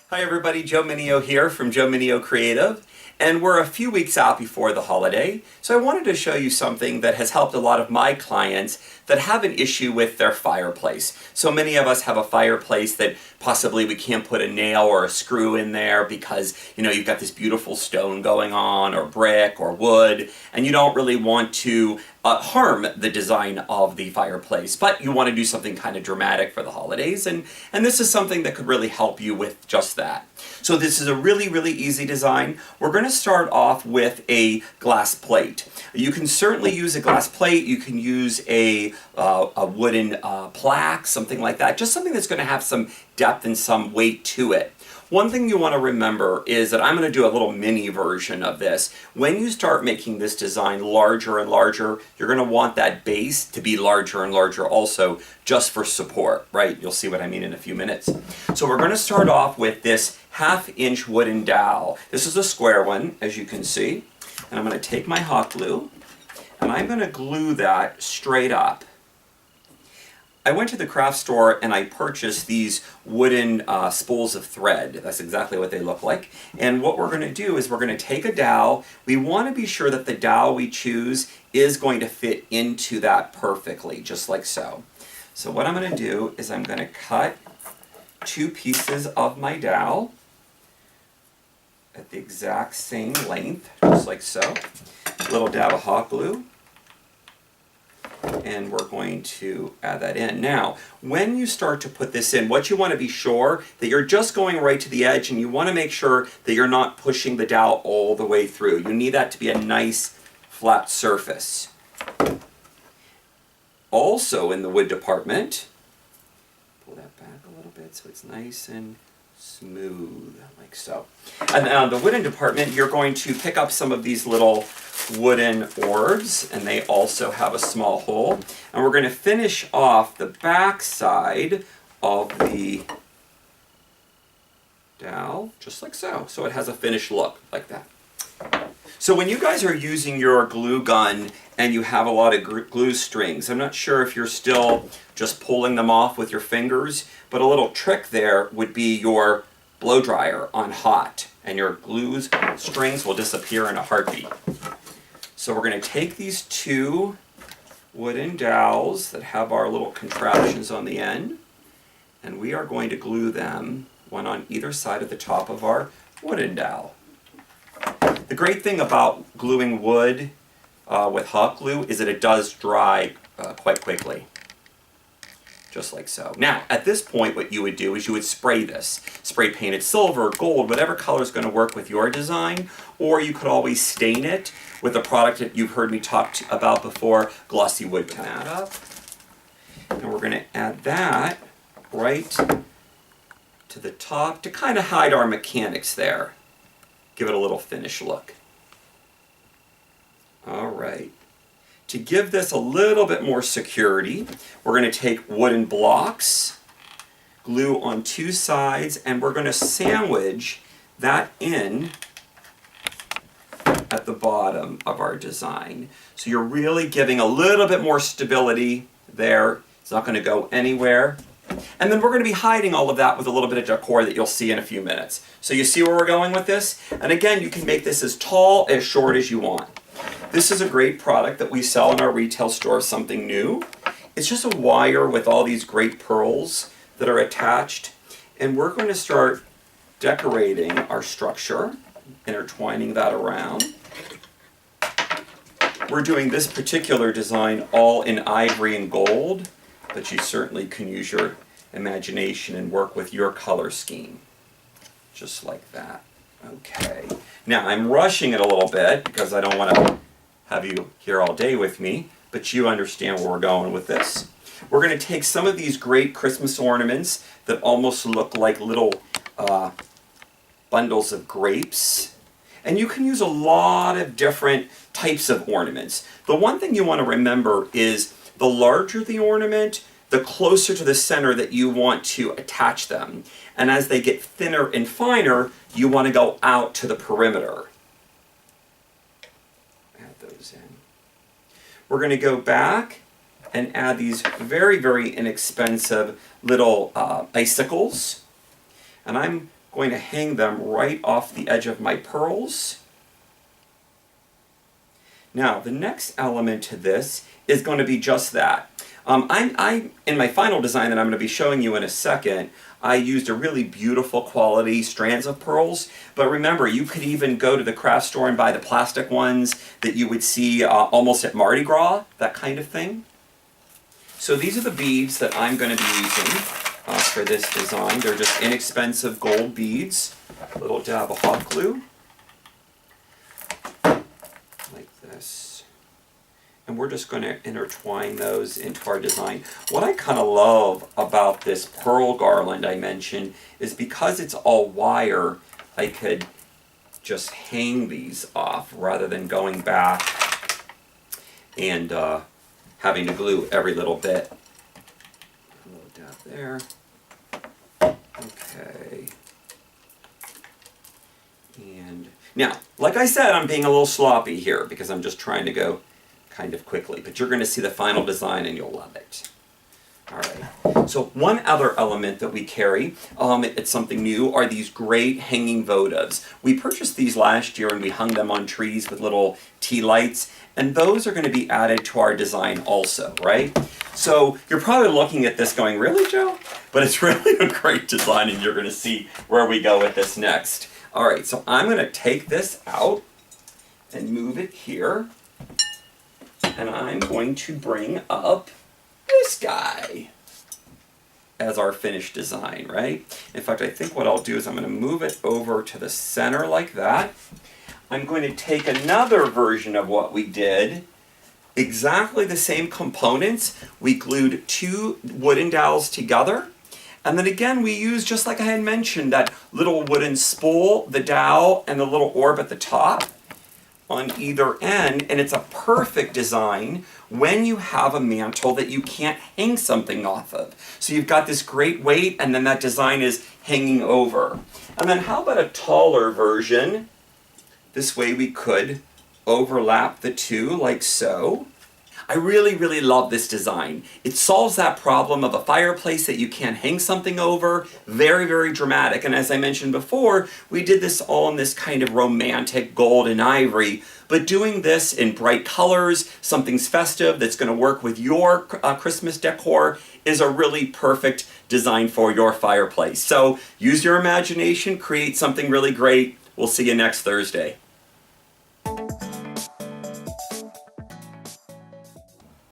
Hi everybody, Joe Mineo here from Joe Mineo Creative, and we're a few weeks out before the holiday, so I wanted to show you something that has helped a lot of my clients that have an issue with their fireplace. So many of us have a fireplace that possibly we can't put a nail or a screw in there because, you've got this beautiful stone going on, or brick, or wood, and you don't really want to harm the design of the fireplace, but you want to do something kind of dramatic for the holidays, and this is something that could really help you with just that. So this is a really, really easy design. We're going to start off with a glass plate. You can certainly use a glass plate, you can use a wooden plaque, something like that, just something that's going to have some depth and some weight to it. One thing you want to remember is that I'm going to do a little mini version of this. When you start making this design larger and larger, you're going to want that base to be larger and larger also, just for support, right? You'll see what I mean in a few minutes. So we're going to start off with this 1/2-inch wooden dowel. This is a square one, as you can see. And I'm going to take my hot glue, and I'm going to glue that straight up. I went to the craft store and I purchased these wooden spools of thread. That's exactly what they look like. And what we're going to do is we're going to take a dowel. We want to be sure that the dowel we choose is going to fit into that perfectly, just like so. So what I'm going to do is I'm going to cut 2 pieces of my dowel at the exact same length, just like so. A little dab of hot glue. And we're going to add that in. Now, when you start to put this in, what you want to be sure that you're just going right to the edge, and you want to make sure that you're not pushing the dowel all the way through. You need that to be a nice flat surface. Also in the wood department, pull that back a little bit so it's nice and smooth, like so. And now the wooden department, you're going to pick up some of these little wooden orbs, and they also have a small hole. And we're going to finish off the back side of the dowel, just like so. So it has a finished look, like that. So when you guys are using your glue gun and you have a lot of glue strings, I'm not sure if you're still just pulling them off with your fingers, but a little trick there would be your blow dryer on hot, and your glue strings will disappear in a heartbeat. So we're going to take these 2 wooden dowels that have our little contraptions on the end, and we are going to glue them, one on either side of the top of our wooden dowel. The great thing about gluing wood with hot glue is that it does dry quite quickly. Just like so. Now, at this point, what you would do is you would spray this. Spray paint it silver, gold, whatever color is going to work with your design, or you could always stain it with a product that you've heard me talk about before, glossy wood tone. Up. And we're going to add that right to the top to kind of hide our mechanics there. Give it a little finished look. All right. To give this a little bit more security, we're going to take wooden blocks, glue on 2 sides, and we're going to sandwich that in at the bottom of our design. So you're really giving a little bit more stability there. It's not going to go anywhere. And then we're going to be hiding all of that with a little bit of decor that you'll see in a few minutes. So you see where we're going with this? And again, you can make this as tall, as short as you want. This is a great product that we sell in our retail store, something new. It's just a wire with all these great pearls that are attached. And we're going to start decorating our structure, intertwining that around. We're doing this particular design all in ivory and gold, but you certainly can use your imagination and work with your color scheme. Just like that. Okay. Now, I'm rushing it a little bit because I don't want to have you here all day with me, but you understand where we're going with this. We're going to take some of these great Christmas ornaments that almost look like little bundles of grapes. And you can use a lot of different types of ornaments. The one thing you want to remember is the larger the ornament, the closer to the center that you want to attach them. And as they get thinner and finer, you want to go out to the perimeter. Add those in. We're going to go back and add these very, very inexpensive little icicles. And I'm going to hang them right off the edge of my pearls. Now, the next element to this is going to be just that. In my final design that I'm going to be showing you in a second, I used a really beautiful quality strands of pearls. But remember, you could even go to the craft store and buy the plastic ones that you would see almost at Mardi Gras, that kind of thing. So these are the beads that I'm going to be using for this design. They're just inexpensive gold beads. A little dab of hot glue. Like this. And we're just going to intertwine those into our design. What I kind of love about this pearl garland I mentioned is because it's all wire, I could just hang these off rather than going back and having to glue every little bit. A little dab there. Okay. And now, like I said, I'm being a little sloppy here because I'm just trying to go kind of quickly, but you're going to see the final design and you'll love it. All right. So one other element that we carry, it's something new, are these great hanging votives. We purchased these last year and we hung them on trees with little tea lights, and those are going to be added to our design also, right? So you're probably looking at this going, really, Joe? But it's really a great design, and you're going to see where we go with this next. All right, so I'm going to take this out and move it here. And I'm going to bring up this guy as our finished design, right? In fact, I think what I'll do is I'm going to move it over to the center like that. I'm going to take another version of what we did, exactly the same components. We glued two wooden dowels together. And then again, we used, just like I had mentioned, that little wooden spool, the dowel, and the little orb at the top on either end, and it's a perfect design when you have a mantle that you can't hang something off of. So you've got this great weight, and then that design is hanging over. And then how about a taller version? This way we could overlap the two like so. I really, really love this design. It solves that problem of a fireplace that you can't hang something over. Very, very dramatic. And as I mentioned before, we did this all in this kind of romantic gold and ivory. But doing this in bright colors, something's festive that's going to work with your Christmas decor, is a really perfect design for your fireplace. So use your imagination, create something really great. We'll see you next Thursday.